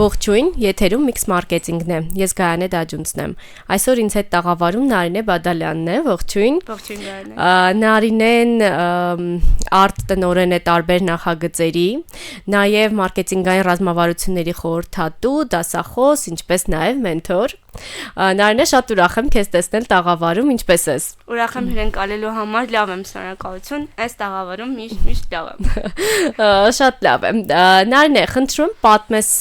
Ողջույն, եթերում Mix Marketing-ն է։ Ես Գայանե Դաջունցն եմ։ Այսօր ինձ հետ տաղավարում Նարինե Բադալյանն է։ Ողջույն։ Ողջույն Գայանե։ Նարինեն արտ տնօրեն է տարբեր նախագծերի, նաև մարքեթինգային ռազմավարությունների խորհրդատու, դասախոս, ինչպես նաև մենթոր։ Նարինե, շատ ուրախ եմ քեզ տեսնել տաղավարում, ինչպես ես։ Ուրախ եմ հյուրընկալելու համար, լավ եմ, շնորհակալություն։ Այս տաղավարում միշտ լավ եմ։ Շատ լավ եմ։ Նարինե, խնդրում պատմես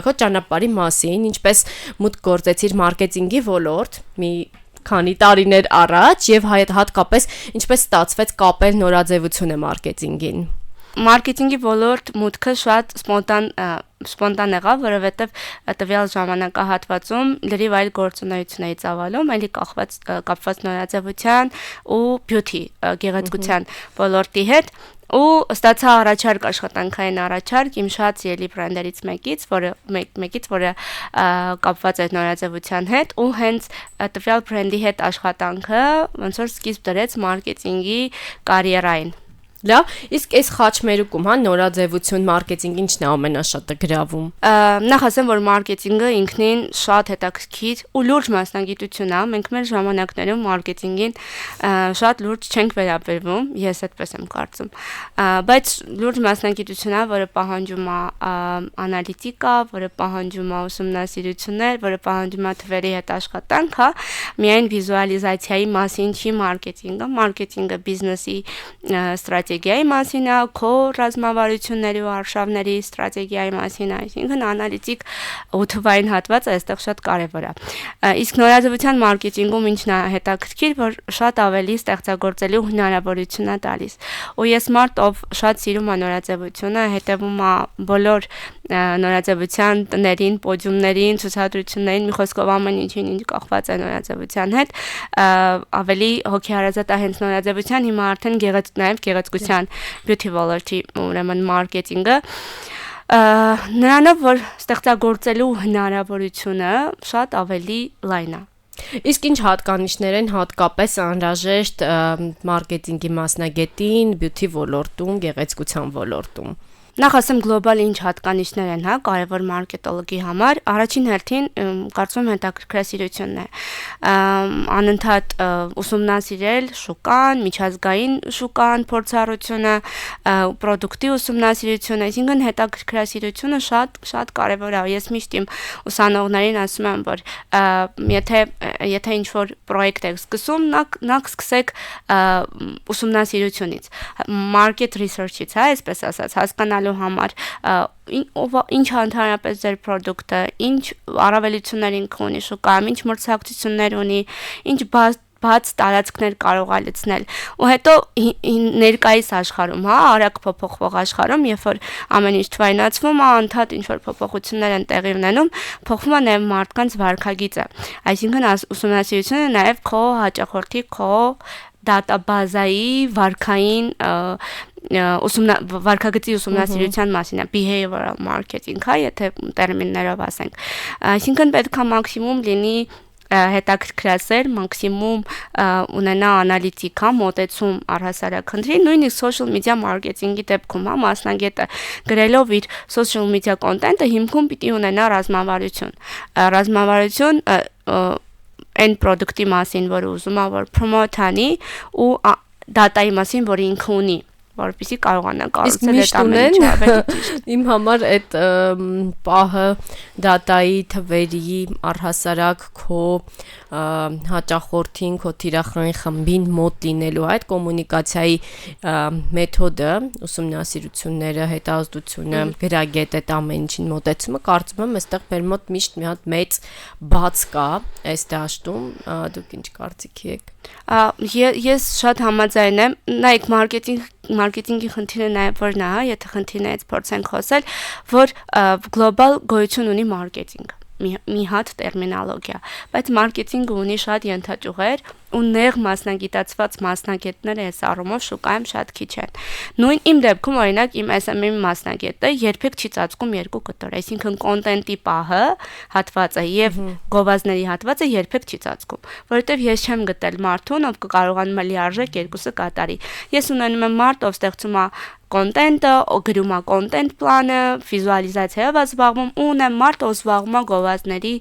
քո ճանապարհի մասին, ինչպես մուտք գործեցիր մարքեթինգի ոլորտ մի քանի տարիներ առաջ եւ հատկապես ինչպես ստացվեց կապել նորաձևությունը մարքեթինգին։ Մարքեթինգի ոլորտ մուտքը շատ սպոնտան եղավ, որովհետև տվյալ ժամանակահատվածում լրիվ այլ գործունեություն էի ծավալում, այլի կապված նորաձևության ու բյութի գեղեցկության ոլորտի հետ ու ստացա առաջարկ աշխատանքային առաջարկ իմ շատ սիրելի բրենդերից մեկից, որը կապված էր նորաձևության հետ ու հենց տվյալ բրենդի հետ աշխատանքը ոնց որ սկիզբ դրեց մարքեթինգի կարիերային։ Լավ, իսկ այս խաչմերուկում, նորաձևություն, մարքեթինգ ինչն է ամենաշատը գրավում։ Նախ ասեմ, որ մարքեթինգը ինքնին շատ հետաքրքիր ու լուրջ մասնագիտություն է։ Մենք մեր ժամանակներում մարքեթինգին շատ լուրջ չենք վերաբերվում, ես այդպես եմ կարծում։ Բայց լուրջ մասնագիտություն է, որը պահանջում է անալիտիկա, որը պահանջում է ուսումնասիրություններ, որը պահանջում է թվերի հետ աշխատանք, միայն վիզուալիզացիայի մասին չի մարքեթինգը։ Մարքեթինգը բիզնեսի ստրատեգիայի մասին է, քո ռազմավարությունների ու արշավների ստրատեգիայի մասին է, այսինքն անալիտիկ ու թվային հատվածը այստեղ շատ կարևոր է։ Իսկ նորաձևության մարքեթինգում ինչն է հետաքրքիր, որ շատ ավելի ստեղծագործելու հնարավորություն է տալիս։ Ու ես մարդ, ով շատ սիրում է նորաձևությունը, հետևում է բոլոր նորաձևության տներին, պոդիումներին, ցուցադրություններին, մի խոսքով ամեն ինչին, ինչ կախված է նորաձևության հետ, ավելի հոգեհարազատ է հենց նորաձևության, հիմա արդեն նաև գեղեցկության beauty ոլորտի ուրեմն մարքեթինգը նրանով, որ ստեղծագործելու հնարավորությունը շատ ավելի լայն է։ Իսկ ինչ հատկանիշներ են հատկապես անհրաժեշտ մարքեթինգի մասնագետին, beauty ոլորտում, գեղեցկության ոլորտում։ Նախ ասեմ գլոբալ ինչ հատկանիշներ են, կարևոր մարքետոլոգի համար, առաջին հերթին կարծում եմ հետաքրքրասիրությունն է, անընդհատ ուսումնասիրել շուկան, միջազգային շուկան, փորձառությունը, պրոդուկտի ուսումնասիրությունը, այսինքն հետաքրքրասիրությունը շատ կարևոր է։ Ես միշտ իմ ուսանողներին ասում եմ, որ եթե ինչ-որ պրոյեկտ եք սկսում, նա սկսեք ուսումնասիրությունից, market research-ից, այսպես ասած, հասկանալու համար ինչ է ընդհանրապես ձեր պրոդուկտը, ինչ առավելություններ ինքը ունի շուկայում, ինչ մրցակցություններ ունի, ինչ բաց տարածքներ կարող է լցնել։ Ու հետո ներկայիս աշխարհում, արագ փոփոխվող աշխարհում, երբ որ ամեն ինչ թվայնացվում է, անդադ ինչ որ փոփոխություններ են տեղի ունենում, փոխվում է նաև մարդկանց վարքագիծը։ Այսինքն ուսումնասիրությունը նաև քո հաճախորդի, քո դատաբազայի վարքային վարքագծի ուսումնասիրության մասին է, behavioral marketing, եթե տերմիններով ասենք։ Այսինքն պետք է մաքսիմում լինի հետաքրքրասեր, մաքսիմում ունենա անալիտիկա, մոտեցում առհասարակ խնդրի, նույնիսկ social media marketing-ի դեպքում, մասնագետը գրելով իր social media content-ը հիմքում պիտի ունենա ռազմավարություն այն պրոդուկտի մասին, որը ուզում է որ promote անի ու դատայի մասին, որ ինքը ունի, որպեսզի կարողանա կառուցել այդ ամեն ինչը ավելի ճիշտ։ Իմ համար այդ պահը դատայի թվերի առհասարակ քո հաճախորդին, քո թիրախային խմբին մոտ լինելու այդ կոմունիկացիայի մեթոդը, ուսումնասիրությունները, հետազոտությունը, գրագետ այդ ամեն ինչին մոտեցումը, կարծում եմ, այստեղ մեր մոտ միշտ մի հատ մեծ բաց կա այս դաշտում, դուք ինչ կարծիքի եք։ Ես շատ համաձայն եմ, նայեք մարքեթինգի խնդիրը նաև որն է, եթե խնդիրներից փորձենք խոսել, որ գլոբալ գոյություն ունի մարքեթինգ, մի հատ տերմինոլոգիա, բայց մարքեթինգը ունի շատ ենթաճյուղեր, ու նեղ մասնագիտացված մասնագետները այս առումով շուկայում շատ քիչ են։ Նույն իմ դեպքում օրինակ իմ SMM մասնագետը երբեք չի ծածկում երկու կտոր, այսինքն կոնտենտի պահը հատվածը եւ գովազդների հատվածը երբեք չի ծածկում, որովհետեւ ես չեմ գտել մարդուն, ով կարողանում է լիարժեք երկուսը կատարի։ Ես ունենում եմ մարդ, ով ստեղծում է կոնտենտը, գրում է կոնտենտ պլանը, վիզուալիզացիայով զբաղվում, ու ունեմ մարդ, ով զբաղվում է գովազդների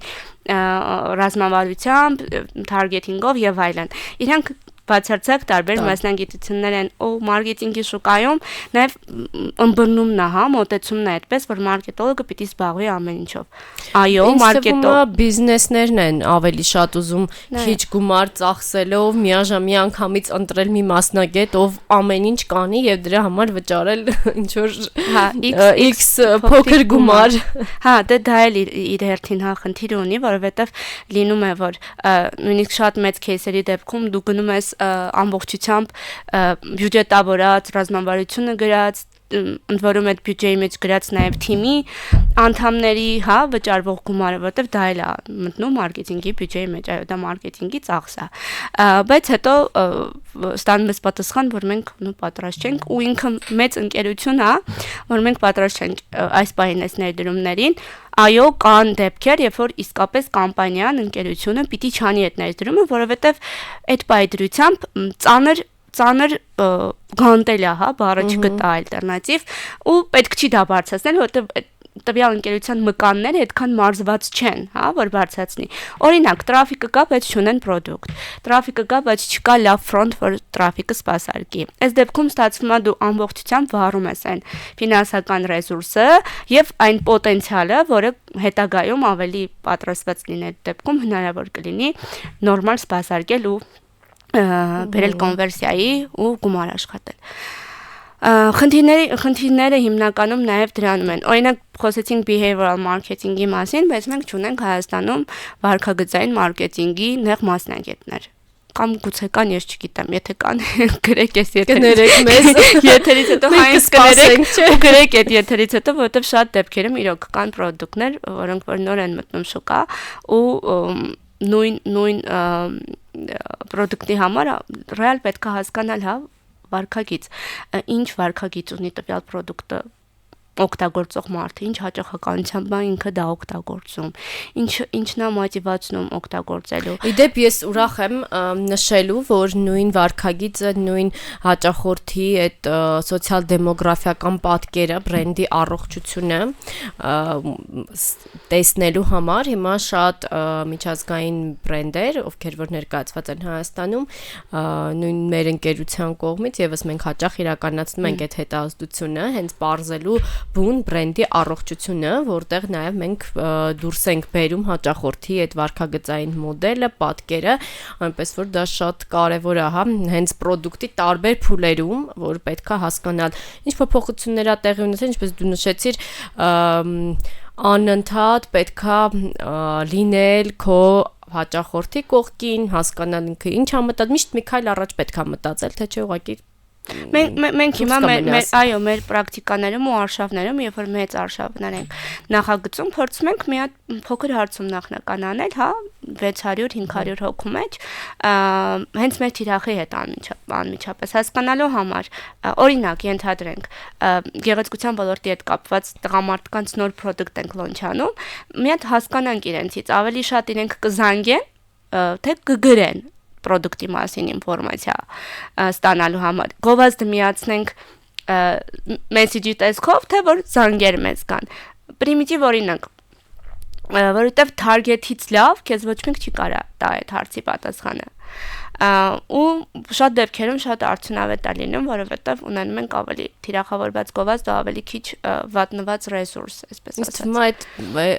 ռազմավարությամբ, թարգեթինգով եւ այլն։ Իրանք բացարձակ տարբեր մասնագիտություններ են, ու մարքեթինգի շուկայում նաև ըմբռնումն է, հա, մոտեցումն է այդպես, որ մարքետոլոգը պիտի զբաղվի ամեն ինչով։ Այո, մարքետոլոգ բիզնեսներն են ավելի շատ ուզում քիչ գումար ծախսելով միանգամից ընտրել մի մասնագետ, ով ամեն ինչ կանի եւ դրա համար վճարել ինչ որ X փոքր գումար։ Հա, դա էլ իր հերթին հա խնդիր ունի, որովհետեւ լինում է, որ նույնիսկ շատ մեծ кейսերի դեպքում դու գնում ես ամբողջությամբ բյուջետավորած ռազմավարությունը գրած ընդ որում այդ բյուջեի մեջ գրած նաև թիմի անդամների, հա, վճարվող գումարը, որտեվ դա էլ է մտնում մարքեթինգի բյուջեի մեջ, այո, դա մարքեթինգի ծախս է։ Բայց հետո ստանում ես պատասխան, որ մենք պատրաստ չենք, ու ինքը մեծ ընկերություն է, որ մենք պատրաստ չենք այս պահին այս ներդրումներին։ Այո, կան դեպքեր, երբ որ իսկապես կամպանիան, ընկերությունը պիտի չանի այդ ներդրումը, որովհետև այդ պայդրությամբ ծանր գանտել է, հա, բառը չգտա ալտերնատիվ, ու պետք չի դա բարձրացնել, որովհետև տվյալ ընկերության մկանները այդքան մարզված չեն, հա, որ բարձրացնի։ Օրինակ, տրաֆիկը կա, բայց չունեն պրոդուկտ։ Տրաֆիկը կա, բայց չկա լավ ֆրոնտ, որ տրաֆիկը սպասարկի։ Այս դեպքում ստացվում է դու ամբողջությամբ վառում ես այն ֆինանսական ռեսուրսը եւ այն պոտենցիալը, որը հետագայում ավելի պատրաստված լինի այդ դեպքում հնարավոր կլինի նորմալ սպասարկել ու բերել կոնվերսիայի ու գումար աշխատել։ Խնդիրները հիմնականում նաև դրանում են։ Օրինակ խոսեցինք behavioral marketing-ի մասին, բայց մենք չունենք Հայաստանում վարքագծային մարքեթինգի նեղ մասնագետներ։ Կամ գուցե կան, ես չգիտեմ, եթե կան, գրեք ես կներեք մեզ, եթերից հետո հայից կներեք, ու գրեք այդ եթերից հետո, որովհետև շատ դեպքերում իրոք կան պրոդուկտներ, որոնք որ նոր են մտնում շուկա, ու նույն պրոդուկտի համար ռեալ պետք է հասկանալ, հա, վարքագիծ, ինչ վարքագիծ ունի տվյալ պրոդուկտը օգտագործող մարդը, ինչ հաճախականությամբ ինքը դա օգտագործում, ինչն է մոտիվացնում օգտագործելու։ Իդեպ ես ուրախ եմ նշելու, որ նույն վարքագիծը, նույն հաճախորդի այդ սոցիալ-դեմոգրաֆիական պատկերը, բրենդի առողջությունը տեսնելու համար հիմա շատ միջազգային բրենդեր, ովքեր որ ներկայացված են Հայաստանում, նույն մեր ընկերության կողմից եւս մենք հաճախ իրականացնում ենք այդ հետազոտությունը, հենց բարձելու բուն բրենդի առողջությունը, որտեղ նաև մենք դուրս ենք բերում հաճախորդի այդ վարքագծային մոդելը, պատկերը, այնպես որ դա շատ կարևոր է, հա, հենց պրոդուկտի տարբեր փուլերում, որ պետքա հասկանալ, ինչ փոփոխություններ ա տեղի ունեցել, ինչպես դու նշեցիր, անընդհատ պետքա լինել քո հաճախորդի կողքին, հասկանալ ինքը ինչ ա մտածել, միշտ մի քայլ առաջ պետքա մտածել, թե չէ ուղղակի Մենք հիմա մեր պրակտիկաներում ու արշավներում, երբ որ մեծ արշավներ ենք նախագծում, փորձում ենք մի հատ փոքր հարցում նախնական անել, հա, 600-500 հոգու մեջ, հենց մեր թիրախի հետ անմիջապես հասկանալու համար, օրինակ ենթադրենք, գեղեցկության ոլորտի հետ կապված տղամարդկանց նոր պրոդուկտ ենք լոնչանում, մի հատ հասկանանք իրենցից, ավելի շատ իրենք կզանգեն, թե կգրեն պրոդուկտի մասին ինֆորմացիա ստանալու համար։ Գովազդը միացնենք մեսեջի տեսքով, թե որ զանգեր մեզ կան։ Պրիմիտիվ օրինակ, որովհետև թարգեթից լավ քեզ ոչ մեկ չի կարա տա այդ հարցի պատասխանը։ Ու շատ դեպքերում շատ արդյունավետ է լինում, որովհետև ունենում ենք ավելի թիրախավորված գովազդ, ավելի քիչ վատնված ռեսուրս, այսպես ասած։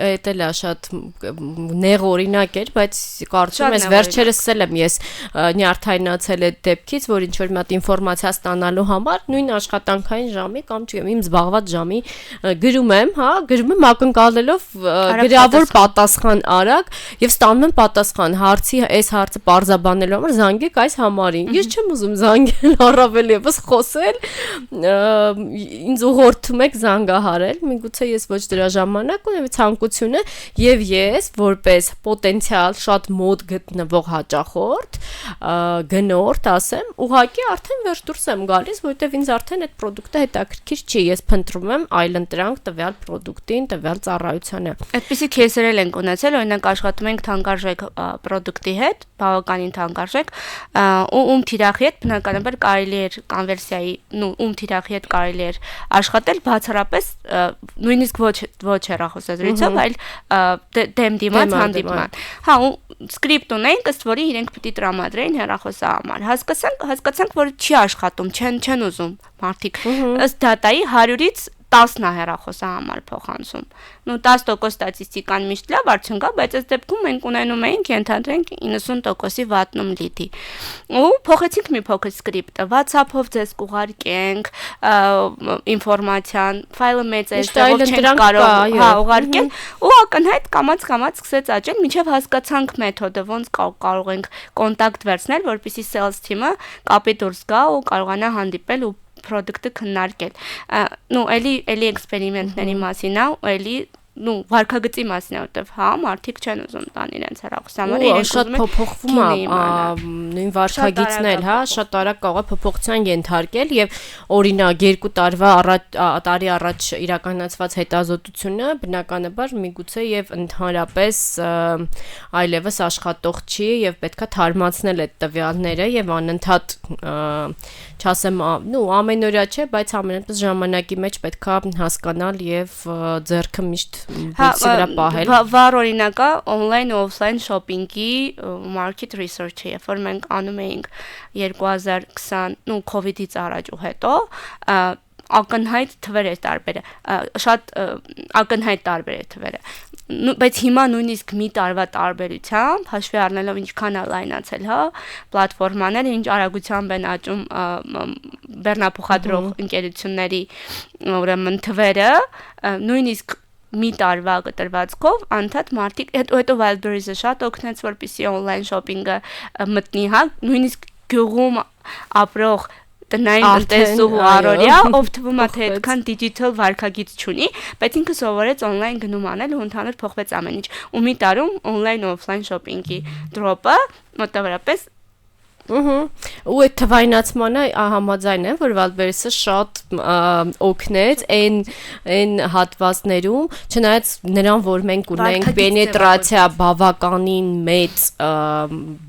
Այդ էլ է շատ նեղ օրինակ էր, բայց կարծում ես վերջերս եմ ես նյարդայնացել այդ դեպքից, որ ինչ որ մի հատ ինֆորմացիա ստանալու համար նույն աշխատանքային ժամի կամ չգիտեմ, իմ զբաղված ժամի գրում եմ ակնկալելով գրավոր պատասխան արագ եւ ստանում եմ պատասխան հարցի այս հարցը բարձաբանելու համար զանգեք այս համարին։ Ես չեմ ուզում զանգել, առավել եւս խոսել, ինձ ուղղորդում եք զանգահարել, միգուցե ես ոչ դրա ժամանակ ունեմ, ցանկությունը եւ ես որպես պոտենցիալ շատ մոտ գտնվող հաճախորդ, գնորդ, ասեմ, ուղղակի արդեն վերջ դուրս եմ գալիս, որովհետեւ ինձ արդեն այդ product-ը հետաքրքիր չի, ես փնտրում եմ այլընտրանք տվյալ product-ին, տվյալ ծառայությանը։ Այդպիսի кейսեր ենք ունեցել, օրինակ աշխատում ենք թանկարժեք product-ի հետ, բավականին թանկարժեք, ում թիրախի հետ բնականաբար կարելի էր կոնվերսիայի, ում թիրախի հետ կարելի էր աշխատել բացառապես նույնիսկ ոչ հեռախոսազրույցով, այլ դեմ դիմաց հանդիպման։ Հա, սկրիպտ ունենք, ըստ որի իրենք պիտի տրամադրեին հեռախոսահամար։ Հասկացանք, որ չի աշխատում, չեն ուզում մարդիկ։ Ըստ դատայի 100-ից 10 հեռախոսահամար փոխանցում։ 10% ստատիստիկան միշտ լավ արդյունք է, բայց այս դեպքում մենք ունենում էինք ենթադրենք 90%-ի վատնում լիդի։ Ու փոխեցինք մի փոքր սկրիպտը, WhatsApp-ով ձեզ կուղարկենք ինֆորմացիան, ֆայլը մեծ է, ով չենք կարող, հա, ուղարկել, ու ակնհայտ կամաց սկսեց աճել, մինչև հասկացանք մեթոդը ոնց կարող ենք կոնտակտ վերցնել, որպեսզի sales team-ը կապի դուրս գա ու կարողանա հանդիպել ու product-ը քննարկել։ Էլի էքսպերիմենտների մասին է, էլի վարկագծի մասին է, որտեվ հա մարդիկ չեն ուզում տան իրենց հեռախոսամարը, իրենք շատ փոփոխվում է նույն վարկագիծն էլ, հա, շատ արագ կարող է փոփոխության ենթարկել եւ օրինակ 2 տարի առաջ իրականացված հետազոտությունը բնականաբար միգուցե եւ ընդհանրապես այլևս աշխատող չի եւ պետքա թարմացնել այդ տվյալները եւ անընդհատ չասեմ, ամենօրյա չէ, բայց ամենապես ժամանակի մեջ պետքա հասկանալ եւ ձեռքը միշտ վրա պահել։ Վառ օրինակը on-line ու offline shopping-ի market research-ը, երբ որ մենք անում էինք 2020, COVID-ից առաջ ու հետո, ակնհայտ թվեր է տարբերը, շատ ակնհայտ տարբեր է թվերը, բայց հիմա նույնիսկ մի տարվա տարբերությամբ, հաշվի առնելով ինչքան է լայնացել, հա, պլատֆորմաները, ինչ արագությամբ են աճում բեռնափոխադրող ընկերությունների, ուրեմն թվերը, նույնիսկ մի տարվա կտրվածքով անդադ մարդիկ, հետո Wildberries-ը շատ օգնեց, որպեսզի on-line shopping-ը մտնի, հա, նույնիսկ գյուղում ապրող տնային տնտեսուհու առօրյա, ով թվում է թե այդքան դիջիթալ վարկագիծ չունի, բայց ինքը սովորեց on-line գնում անել ու ընդհանուր փոխվեց ամեն ինչ։ Ու մի տարում on-line ու offline shopping-ի դրոպը մոտավորապես ու այդ թվայնացմանը համաձայն եմ, որ Wildberries-ը շատ օգնեց այն հատվածներում, չնայած նրան, որ մենք ունենք պենետրացիա բավականին մեծ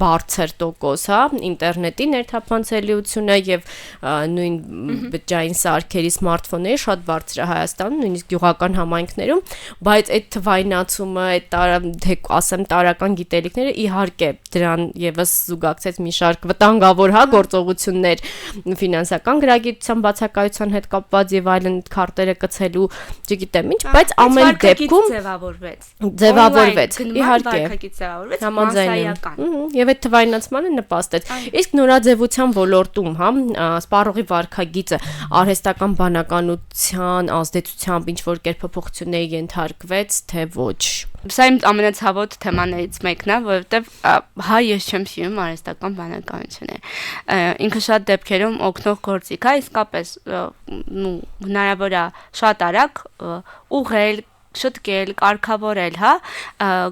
բարձր տոկոս, հա, ինտերնետի ներթափանցելիությունը եւ նույն բջջային սարքերի, սմարթֆոնների շատ բարձր է Հայաստանում, նույնիսկ գյուղական համայնքներում, բայց այդ թվայնացումը, այդ ասեմ տարական գիտելիքները իհարկե դրան եւս զուգակցեց մի շարք վտանգավոր, հա, գործողություններ ֆինանսական գրագիտության բացակայության հետ կապված եւ այլն քարտերը կցելու, չգիտեմ ինչ, բայց ամեն դեպքում ձևավորվեց, իհարկե, համաձայն եւ այդ թվայնացմանը նպաստեց։ Իսկ նորաձևության ոլորտում, հա, սպառողի վարկագիծը արհեստական բանականության ազդեցությամբ ինչ որ կերպ փոփոխությունների ենթարկվեց, թե ոչ։ Սա իմ ամենացավոտ թեմաներից մեկն է, որովհետև հա ես չեմ սիրում արհեստական բանականությունը։ Ինքը շատ դեպքերում օգնող գործիք է, իսկապես հնարավոր է շատ արագ ուղղել, շտկել, կարգավորել, հա,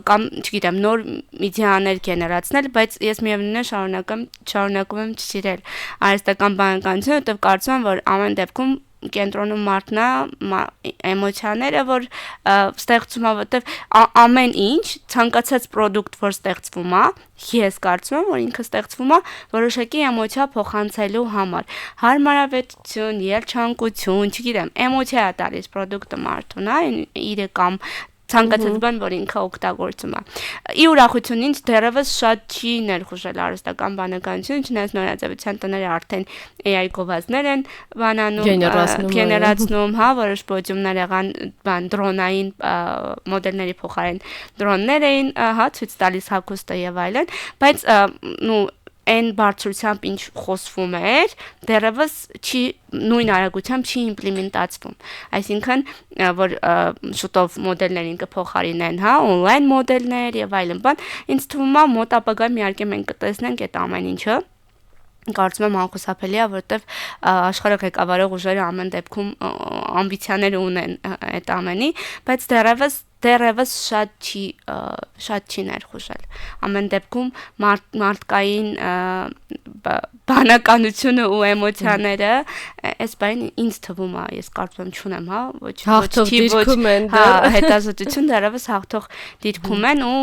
կամ չգիտեմ, նոր մեդիաներ գեներացնել, բայց ես միևնույն է շարունակում եմ չսիրել արհեստական բանականությունը, որովհետև կարծում եմ, որ ամեն դեպքում կենտրոնում մարդն է, էմոցիաները, որ ստեղծում է, որտեվ ամեն ինչ ցանկացած product, որ ստեղծվում է, ես կարծում եմ, որ ինքը ստեղծվում է որոշակի էմոցիա փոխանցելու համար։ Հարմարավետություն, երջանկություն, չգիտեմ, էմոցիա է տալիս product-ը մարդուն, հա, իրը կամ ցանկացած բան, որ ինքը օգտագործում է։ Ի ուրախություն ինձ դեռևս շատ չի ներխուժել արհեստական բանականությունը, չնայած նորաձևության տները արդեն AI գովազդներ են գեներացնում, հա, որոշ պոդիումներ եղան, դրոնային մոդելների փոխարեն դրոններ էին, հա, ցույց տալիս հագուստը եւ այլն, բայց այն բարձրությամբ ինչ խոսվում էր, դեռևս չի նույն արագությամբ չի իմպլեմենտացվում։ Այսինքն, որ շուտով մոդելներին կփոխարինեն, հա, on-line մոդելներ եւ այլն բան, ինձ թվում է մոտ ապագայում իհարկե մենք կտեսնենք այդ ամեն ինչը։ Կարծում եմ անխուսափելի է, որովհետև աշխարհը ղեկավարող ուժերը ամեն դեպքում ամբիցիաներ ունեն այդ ամենի, բայց դեռևս շատ չի ներխուժել։ Ամեն դեպքում մարդկային բանականությունը ու էմոցիաները այս բան ինձ թվում է, ես կարծում եմ չունեմ, հա, հետազոտություն դեռևս հաղթող դիրքում են ու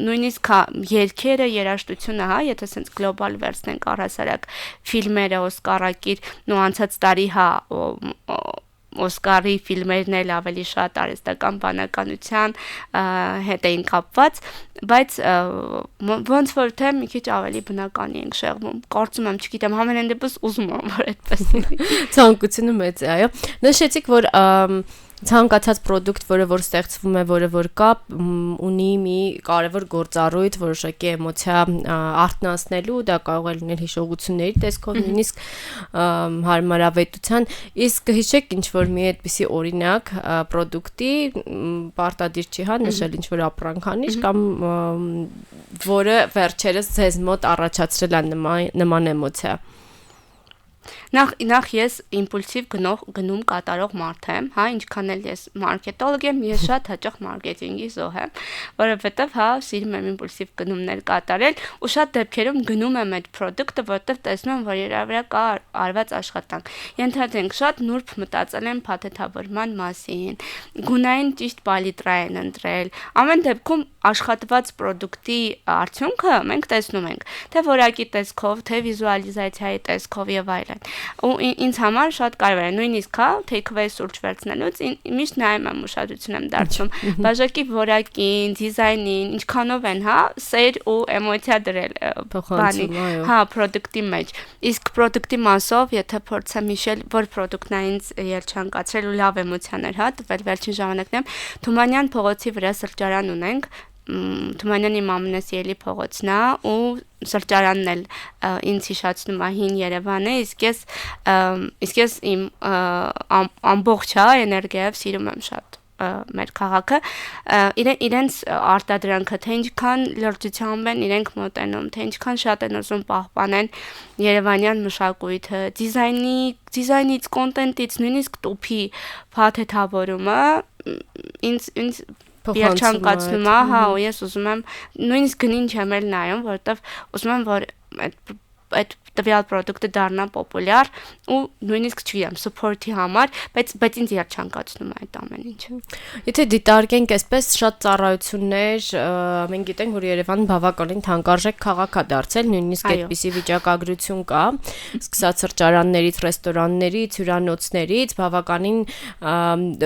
նույնիսկ երգերը, երաժշտությունը, հա, եթե sense գլոբալ վերցնենք առհասարակ ֆիլմերը, Օսկարակիր, նո անցած տարի, հա, Օսկարի ֆիլմերն էլ ավելի շատ արհեստական բանականության հետ էին կապված, բայց ոնց որ թե մի քիչ ավելի բնական ենք շեղվում։ Կարծում եմ, չգիտեմ, համենայն դեպս ուզում եմ, որ այդպես լինի։ Ցանկությունը մեծ է, այո։ Նշեցիք, որ ցանկացած product, որը որ ստեղծվում է, որը որ կա, ունի մի կարևոր գործառույթ, որոշակի էմոցիա արթնացնելու, դա կարող է լինել հիշողությունների տեսքով, նույնիսկ հարմարավետության, իսկ հիշեք ինչ որ մի այդպիսի օրինակ product-ի պարտադիր չի, հա, նշել ինչ որ ապրանքանիշ կամ որը վերջերս ձեզ մոտ առաջացրել է նման էմոցիա։ Նախ ես իմպուլսիվ գնում կատարող մարդ եմ, հա, ինչքան էլ ես մարքետոլոգ եմ, ես շատ հաճախ մարքեթինգի զոհ եմ, որովհետև հա սիրում եմ իմպուլսիվ գնումներ կատարել ու շատ դեպքերում գնում եմ այդ product-ը, որովհետև տեսնում եմ, որ իր վրա կա արված աշխատանք։ Ենթադրենք շատ նուրբ մտածել եմ փաթեթավորման մասին, գունային ճիշտ պալիտրա են ընտրել։ Ամեն դեպքում աշխատված product-ի արդյունքը մենք տեսնում ենք, թե որակի տեսքով, թե վիզուալիզացիայի տեսքով եւ այլն։ Ու ինձ համար շատ կարևոր է նույնիսկ հա take-away սուրճ վերցնելուց միշտ նայում եմ ուշադրություն եմ դարձնում բաժակի որակին, դիզայնին, ինչքանով են հա սեր ու էմոցիա դրել բանի հա product-ի մեջ իսկ product-ի մասով եթե փորձեմ հիշել որ product-ն է ինձ երջանկացրել ու լավ էմոցիաներ հա տվել վերջին ժամանակներում Թումանյան փողոցի վրա սրճարան ունենք Թումանյանի ամենասիրելի փողոցն է ու սրճարանն էլ ինձ հիշացնում է հին Երևանը իսկ ես իմ ամբողջ էներգիայով սիրում եմ շատ մեր քաղաքը իրենց արտադրանքը թե ինչքան լրջությամբ են իրենք մոտենում թե ինչքան շատ են ուզում պահպանեն Երևանյան մշակույթը դիզայնից կոնտենտից նույնիսկ տուփի փաթեթավորումը ինձ Երջանկացնում է, հա, ու ես ուզում եմ նույնիսկ գնին չեմ էլ նայում, որովհետև ուզում եմ, որ այդ տվյալ product-ը դառնա պոպուլյար ու նույնիսկ չգիտեմ, support-ի համար, բայց ինձ երջանկացնում է այդ ամեն ինչը։ Եթե դիտարկենք այսպես շատ ծառայություններ, մենք գիտենք, որ Երևանը բավականին թանկարժեք քաղաք է դարձել, նույնիսկ այդպիսի վիճակագրություն կա, սկսած սրճարաններից, ռեստորաններից, հյուրանոցներից, բավականին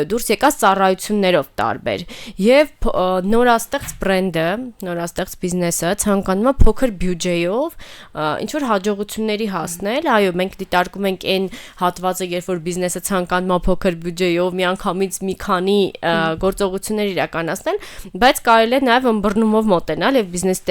դուրս եկած ծառայություններով տարբեր։ Եվ նորաստեղծ բրենդը, նորաստեղծ բիզնեսը ցանկանում է փոքր բյուջեով ինչ որ հաջողությունների հասնել, այո, մենք դիտարկում ենք այն հատվածը, երբ որ բիզնեսը ցանկանում է փոքր բյուջեով միանգամից մի քանի գործողություններ իրականացնել, բայց կարելի է նաև ըմբռնումով մոտենալ եւ բիզնես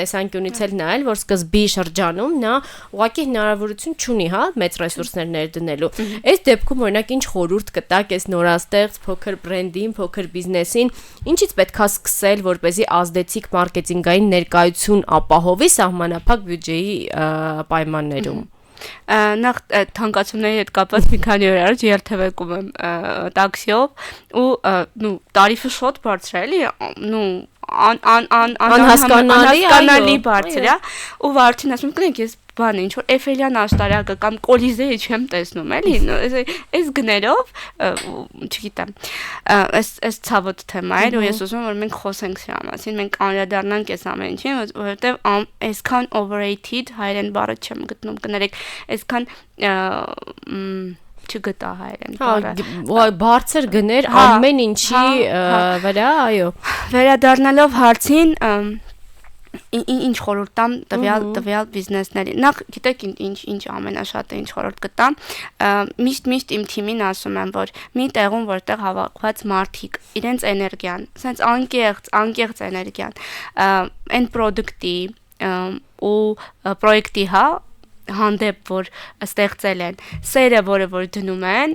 տեսանկյունից էլ նայել, որ սկզբի շրջանում նա ուղղակի հնարավորություն չունի, հա, մեծ ռեսուրսներ ներդնելու։ Այս դեպքում օրինակ ինչ խորհուրդ կտաք այս նորաստեղծ փոքր բրենդին, փոքր բիզնեսին, ինչից պետքա սկսել, որպեսզի ազդեցիկ մարքեթինգային ներկայություն ապահովի սահմանափակ բյուջեի պայմաններում։ Նախ թանկացումների հետ կապված մի քանի օր առաջ երթևեկում եմ տաքսիով ու տարիֆը շատ բարձր է, էլի, անհասկանալի բարձր է ու վարչին ասում կնենք ես բան ինչ որ Էֆելյան աշտարակը կամ Կոլիզեի չեմ տեսնում էլի այս գներով չգիտեմ այս ցավոտ թեմա է ու ես ուզում եմ որ մենք խոսենք սրա մասին մենք անդրադառնանք այս ամեն ինչին որովհետև այսքան overrated հայերեն բառը չեմ գտնում կներեք այսքան չգտա հայերեն բառը բարձր գներ ամեն ինչի վրա այո վերադառնալով հարցին ինչ խորհուրդ տամ տվյալ բիզնեսների նախ գիտեք ինչ ամենաշատը ինչ խորհուրդ կտամ միշտ իմ թիմին ասում եմ որ մի տեղում որտեղ հավաքված մարդիկ իրենց էներգիան sense անկեղծ էներգիան այն product-ի ու պրոյեկտի հա հանդեպ որ ստեղծել են սերը որը որ դնում են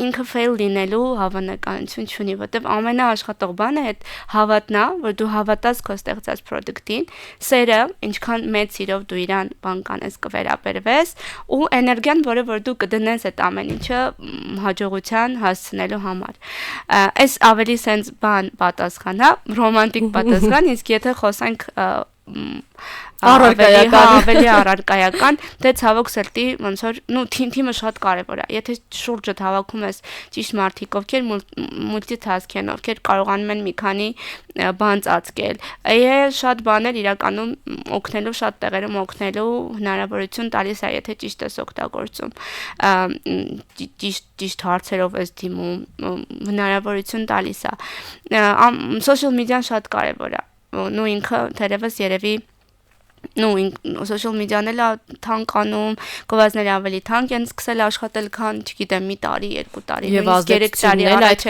ինքը fail լինելու հավանականություն չունի որտեվ ամենաաշխատող բանը այդ հավատնա որ դու հավատաս քո ստեղծած product-ին սերը ինչքան մեծ սիրով դու իրան բան կանես կվերապերվես ու էներգիան որը որ դու կդնես այդ ամեն ինչը հաջողության հասցնելու համար այս ավելի sense բան պատասխան հա ռոմանտիկ պատասխան իսկ եթե խոսենք ավելի առարկայական դե ցավոք սրտի ոնց որ նու թիմը շատ կարևոր է եթե շուրջդ հավաքում ես ճիշտ մարդիկ ովքեր մուլտիթասկ են ովքեր կարողանում են մի քանի բան ծածկել շատ բաներ իրականում օգնելու շատ տեղերում օգնելու հնարավորություն տալիս է եթե ճիշտ ես օգտագործում ճիշտ հարցերով ես դիմում հնարավորություն տալիս է social media-ն շատ կարևոր է նու ինքը թերևս երևի social media-ն էլ թանկանում գովազները ավելի թանկ են սկսել աշխատել քան չգիտեմ մի տարի, 2 տարի, նույնիսկ 3 տարի առաջ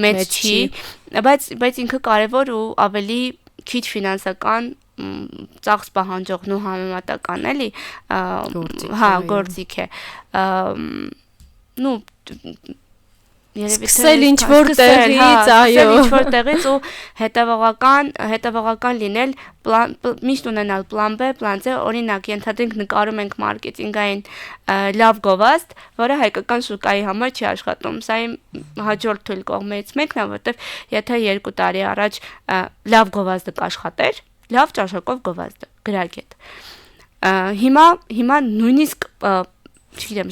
մեծ չի, բայց ինքը կարևոր ու ավելի քիչ ֆինանսական ծախս պահանջող ու համեմատական էլի հա գործիք է Սկսել ինչ-որ տեղից, այո։ Ինչ-որ տեղից ու հետևողական լինել, միշտ ունենալ պլան B, պլան C, օրինակ ենթադրենք նկարում ենք մարքեթինգային լավ գովազդ, որը հայկական շուկայի համար չի աշխատում։ Սա իմ հաջորդ թույլ կողմից մեկն է, որտեվ եթե 2 տարի առաջ լավ գովազդը կաշխատեր, լավ ճաշակով գովազդը, գրագետ։ Հիմա նույնիսկ չգիտեմ,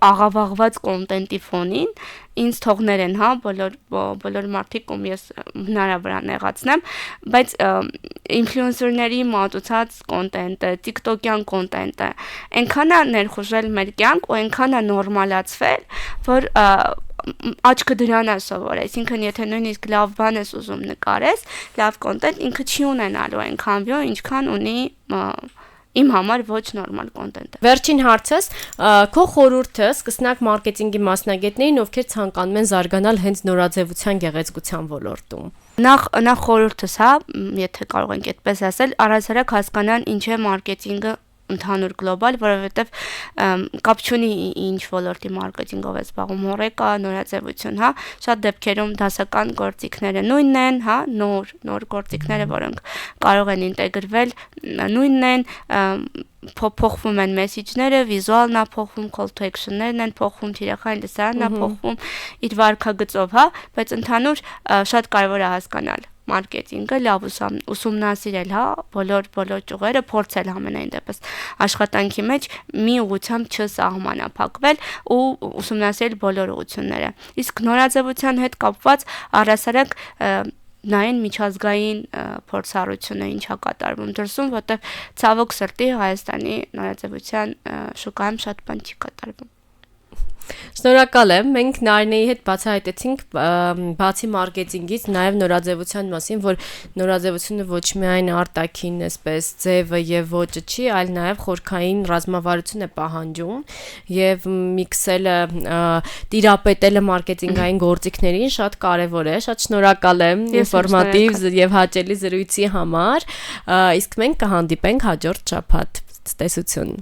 աղավաղված կոնտենտի ֆոնին ինձ թողներ են, հա, բոլոր մարդիկ ում ես հնարավոր անեղացնեմ, բայց ինֆլուենսերների մատուցած կոնտենտը, TikTok-յան կոնտենտը, այնքան է ներխուժել մեր կյանք ու այնքան է նորմալացվել, որ աչքը դրան է սովոր, այսինքն եթե նույնիսկ լավ բան ես ուզում նկարես, լավ կոնտենտ, ինքը չի ունենալու այնքան վյու, ինչքան ունի իմ համար ոչ նորմալ կոնտենտը։ Վերջին հարցս, քո խորհուրդը սկսնակ մարքեթինգի մասնագետներին, ովքեր ցանկանում են զարգանալ հենց նորաձևության գեղեցկության ոլորտում։ Նախ խորհուրդս, հա, եթե կարող ենք այդպես ասել, առհասարակ հասկանան ինչ է մարքեթինգը ընդհանուր գլոբալ, որովհետև կապ չունի ինչ ոլորտի մարքեթինգով է զբաղվում, հորեկա, նորաձևություն, հա, շատ դեպքերում դասական գործիքները նույնն են, հա, նոր գործիքները, որոնք կարող են ինտեգրվել, նույնն են, փոխվում են մեսեջները, վիզուալն է փոխվում, call to action-ներն են փոխվում, թիրախային լսարանն է փոխվում իր վարքագծով, հա, բայց ընդհանուր շատ կարևոր է հասկանալ մարքեթինգը լավ ուսումնասիրել, հա, բոլոր ճյուղերը փորձել համենայն դեպս աշխատանքի մեջ մի ուղղությամբ չսահմանափակվել ու ուսումնասիրել բոլոր ուղղությունները։ Իսկ նորաձևության հետ կապված առհասարակ նայեն միջազգային փորձառությունը ինչա կատարվում դրսում, որտեղ ցավոք սրտի Հայաստանի նորաձևության շուկայում շատ բան չի կատարվում։ Շնորհակալ եմ։ Մենք Նարինեի հետ բացահայտեցինք բացի մարքեթինգից նաև նորաձևության մասին, որ նորաձևությունը ոչ միայն արտաքին էսպես ձևը եւ ոճը չի, այլ նաև խորքային ռազմավարություն է պահանջում եւ միքսելը տիրապետելը մարքեթինգային գործիքներին շատ կարեւոր է։ Շատ շնորհակալ եմ ինֆորմատիվ եւ հաճելի զրույցի համար։ Իսկ մենք կհանդիպենք հաջորդ շաբաթ։ Ցտեսություն։